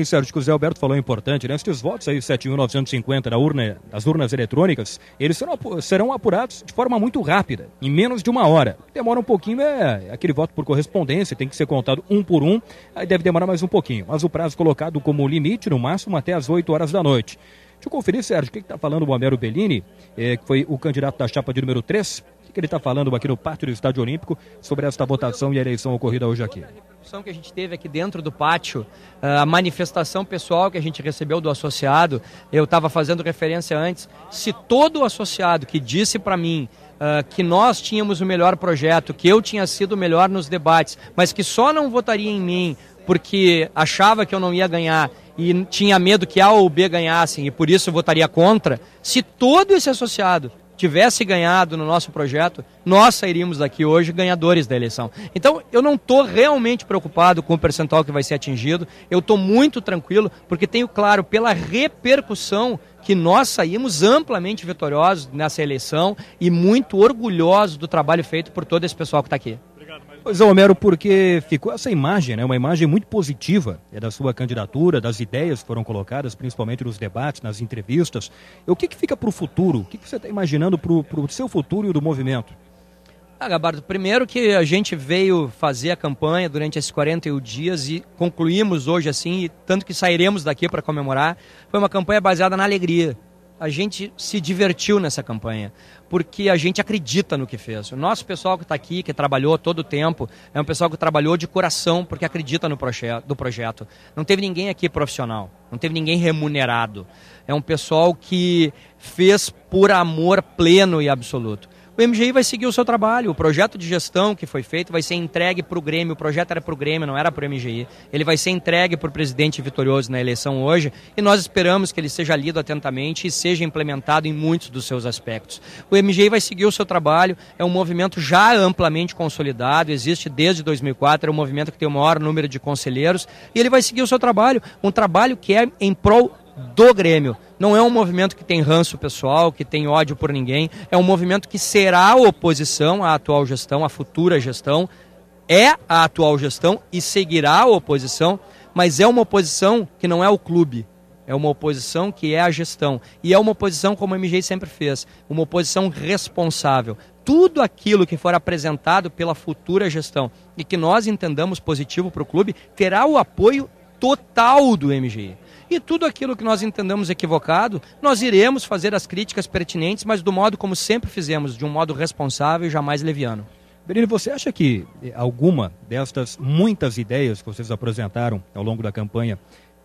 Sérgio, que o Zé Alberto falou importante, né? Esses votos aí, 7.950 das urnas eletrônicas, eles serão apurados de forma muito rápida, em menos de uma hora. Demora um pouquinho, aquele voto por correspondência, tem que ser contado um por um, aí deve demorar mais um pouquinho. Mas o prazo colocado como limite, no máximo, até às 8 horas da noite. Deixa eu conferir, Sérgio, o que está falando o Homero Bellini, que foi o candidato da chapa de número 3, o que ele está falando aqui no pátio do Estádio Olímpico sobre esta votação e a eleição ocorrida hoje aqui. A repercussão que a gente teve aqui dentro do pátio, a manifestação pessoal que a gente recebeu do associado, eu estava fazendo referência antes, se todo associado que disse para mim que nós tínhamos o melhor projeto, que eu tinha sido o melhor nos debates, mas que só não votaria em mim porque achava que eu não ia ganhar e tinha medo que A ou B ganhassem e por isso votaria contra, se todo esse associado tivesse ganhado no nosso projeto, nós sairíamos daqui hoje ganhadores da eleição. Então, eu não estou realmente preocupado com o percentual que vai ser atingido, eu estou muito tranquilo, porque tenho claro, pela repercussão, que nós saímos amplamente vitoriosos nessa eleição e muito orgulhosos do trabalho feito por todo esse pessoal que está aqui. Pois é, Homero, porque ficou essa imagem, né? Uma imagem muito positiva da sua candidatura, das ideias que foram colocadas, principalmente nos debates, nas entrevistas. O que fica para o futuro? O que você está imaginando para o seu futuro e o do movimento? Gabardo, primeiro que a gente veio fazer a campanha durante esses 41 dias e concluímos hoje assim, e tanto que sairemos daqui para comemorar, foi uma campanha baseada na alegria. A gente se divertiu nessa campanha, porque a gente acredita no que fez. O nosso pessoal que está aqui, que trabalhou todo o tempo, é um pessoal que trabalhou de coração, porque acredita no projeto. Não teve ninguém aqui profissional, não teve ninguém remunerado. É um pessoal que fez por amor pleno e absoluto. O MGI vai seguir o seu trabalho, o projeto de gestão que foi feito vai ser entregue para o Grêmio, o projeto era para o Grêmio, não era para o MGI. Ele vai ser entregue para o presidente vitorioso na eleição hoje e nós esperamos que ele seja lido atentamente e seja implementado em muitos dos seus aspectos. O MGI vai seguir o seu trabalho, é um movimento já amplamente consolidado, existe desde 2004, é um movimento que tem o maior número de conselheiros e ele vai seguir o seu trabalho, um trabalho que é em prol do Grêmio. Não é um movimento que tem ranço pessoal, que tem ódio por ninguém, é um movimento que será oposição à atual gestão, à futura gestão, é a atual gestão e seguirá a oposição, mas é uma oposição que não é o clube, é uma oposição que é a gestão, e é uma oposição como o MGI sempre fez, uma oposição responsável. Tudo aquilo que for apresentado pela futura gestão e que nós entendamos positivo para o clube, terá o apoio total do MGI. E tudo aquilo que nós entendamos equivocado, nós iremos fazer as críticas pertinentes, mas do modo como sempre fizemos, de um modo responsável e jamais leviano. Bellini, você acha que alguma destas muitas ideias que vocês apresentaram ao longo da campanha,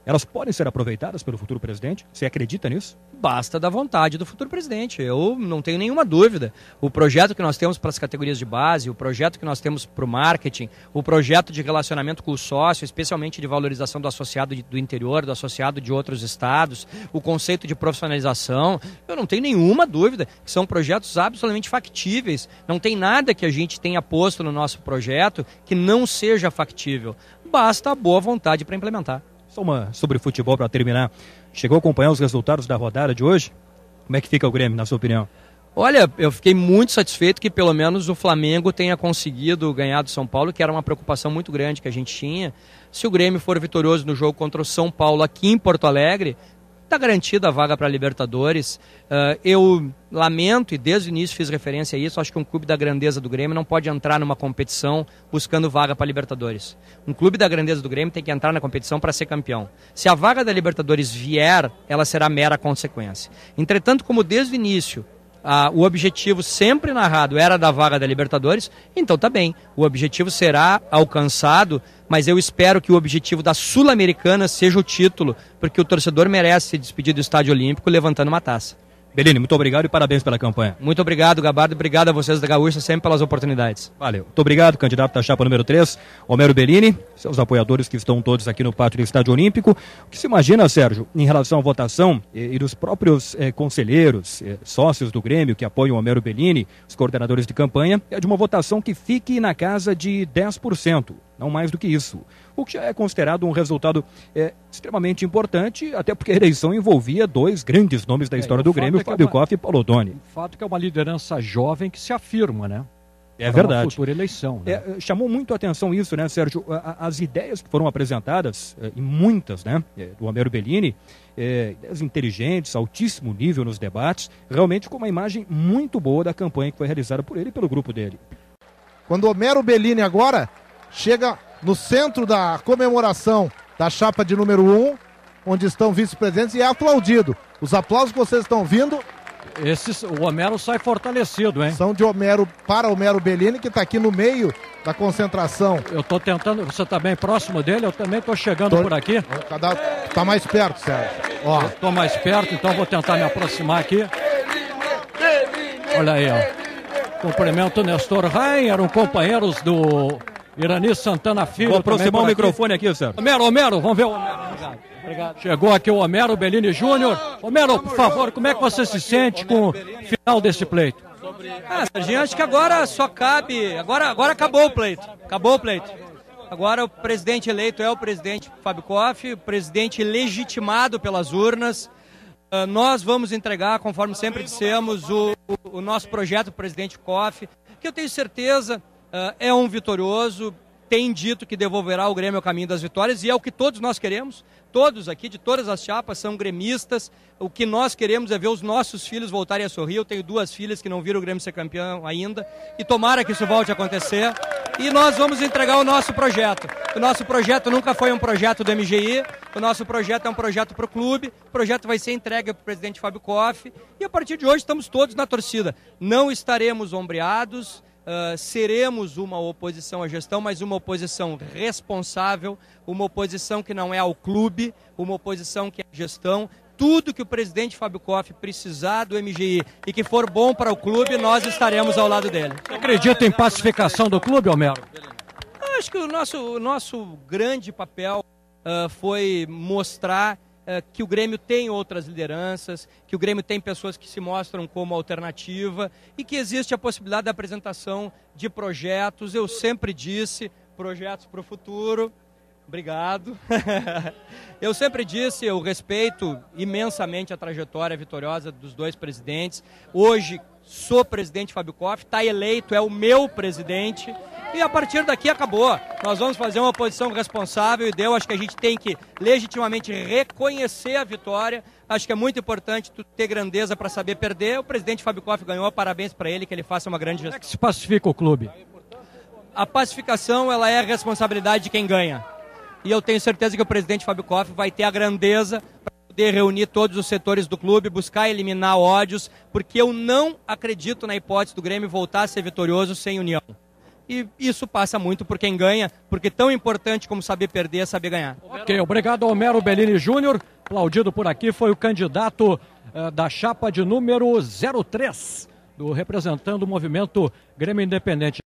elas podem ser aproveitadas pelo futuro presidente? Você acredita nisso? Basta da vontade do futuro presidente, eu não tenho nenhuma dúvida. O projeto que nós temos para as categorias de base, o projeto que nós temos para o marketing, o projeto de relacionamento com o sócio, especialmente de valorização do associado do interior, do associado de outros estados, o conceito de profissionalização, eu não tenho nenhuma dúvida que são projetos absolutamente factíveis. Não tem nada que a gente tenha posto no nosso projeto que não seja factível. Basta a boa vontade para implementar. Só uma sobre futebol para terminar. Chegou a acompanhar os resultados da rodada de hoje? Como é que fica o Grêmio, na sua opinião? Olha, eu fiquei muito satisfeito que pelo menos o Flamengo tenha conseguido ganhar do São Paulo, que era uma preocupação muito grande que a gente tinha. Se o Grêmio for vitorioso no jogo contra o São Paulo aqui em Porto Alegre, está garantida a vaga para a Libertadores. Eu lamento, e desde o início fiz referência a isso, acho que um clube da grandeza do Grêmio não pode entrar numa competição buscando vaga para a Libertadores. Um clube da grandeza do Grêmio tem que entrar na competição para ser campeão. Se a vaga da Libertadores vier, ela será mera consequência. Entretanto, como desde o início o objetivo sempre narrado era da vaga da Libertadores, então tá bem, o objetivo será alcançado, mas eu espero que o objetivo da Sul-Americana seja o título, porque o torcedor merece se despedir do Estádio Olímpico levantando uma taça. Bellini, muito obrigado e parabéns pela campanha. Muito obrigado, Gabardo, obrigado a vocês da Gaúcha sempre pelas oportunidades. Valeu, muito obrigado, candidato da chapa número 3, Homero Bellini, seus apoiadores que estão todos aqui no pátio do Estádio Olímpico. O que se imagina, Sérgio, em relação à votação e dos próprios conselheiros, sócios do Grêmio que apoiam o Homero Bellini, os coordenadores de campanha, é de uma votação que fique na casa de 10%, não mais do que isso. O que já é considerado um resultado extremamente importante, até porque a eleição envolvia dois grandes nomes da história do Grêmio, Fábio Koff e Paulo Ottoni. O fato é que é uma liderança jovem que se afirma, né? É verdade. Uma futura eleição. Né? Chamou muito a atenção isso, né, Sérgio? As ideias que foram apresentadas, e muitas, né, do Homero Bellini, ideias inteligentes, altíssimo nível nos debates, realmente com uma imagem muito boa da campanha que foi realizada por ele e pelo grupo dele. Quando Homero Bellini agora chega no centro da comemoração da chapa de número 1, onde estão vice-presidentes, e é aplaudido. Os aplausos que vocês estão vindo... O Homero sai fortalecido, hein? São de Homero para Homero Bellini, que está aqui no meio da concentração. Eu estou tentando... Você está bem próximo dele? Eu também estou chegando por aqui. Está mais perto, Sérgio. Ó. Estou mais perto, então vou tentar me aproximar aqui. Olha aí, ó. Cumprimento o Nestor Rain, eram companheiros do Irani Santana Filho. Vou aproximar o microfone aqui, Sérgio. Homero, vamos ver o Homero. Obrigado. Chegou aqui o Homero Bellini Júnior. Homero, por favor, como é que você se sente com o final desse pleito? Serginho, acho que agora só cabe... Agora acabou o pleito. Acabou o pleito. Agora o presidente eleito é o presidente Fábio Koff, o presidente legitimado pelas urnas. Nós vamos entregar, conforme sempre dissemos, o nosso projeto para o presidente Koff, que eu tenho certeza é um vitorioso, tem dito que devolverá o Grêmio ao caminho das vitórias, e é o que todos nós queremos. Todos aqui, de todas as chapas, são gremistas. O que nós queremos é ver os nossos filhos voltarem a sorrir. Eu tenho 2 filhas que não viram o Grêmio ser campeão ainda, e tomara que isso volte a acontecer. E nós vamos entregar o nosso projeto. O nosso projeto nunca foi um projeto do MGI, o nosso projeto é um projeto para o clube, o projeto vai ser entregue para o presidente Fábio Koff, e a partir de hoje estamos todos na torcida. Não estaremos ombreados, seremos uma oposição à gestão, mas uma oposição responsável, uma oposição que não é ao clube, uma oposição que é à gestão. Tudo que o presidente Fábio Koff precisar do MGI e que for bom para o clube, nós estaremos ao lado dele. Você acredita em pacificação do clube, Homero? Acho que o nosso grande papel foi mostrar que o Grêmio tem outras lideranças, que o Grêmio tem pessoas que se mostram como alternativa e que existe a possibilidade da apresentação de projetos. Eu sempre disse, projetos para o futuro. Obrigado. Eu sempre disse, eu respeito imensamente a trajetória vitoriosa dos 2 presidentes. Hoje sou presidente Fábio Koff, está eleito, é o meu presidente. E a partir daqui acabou. Nós vamos fazer uma oposição responsável e acho que a gente tem que legitimamente reconhecer a vitória. Acho que é muito importante tu ter grandeza para saber perder. O presidente Fábio Koff ganhou, parabéns para ele, que ele faça uma grande gestão. Como é que se pacifica o clube? A pacificação, ela é a responsabilidade de quem ganha. E eu tenho certeza que o presidente Fábio Koff vai ter a grandeza para poder reunir todos os setores do clube, buscar eliminar ódios, porque eu não acredito na hipótese do Grêmio voltar a ser vitorioso sem união. E isso passa muito por quem ganha, porque tão importante como saber perder é saber ganhar. Ok, obrigado ao Homero Bellini Júnior. Aplaudido por aqui foi o candidato da chapa de número 03, representando o movimento Grêmio Independente.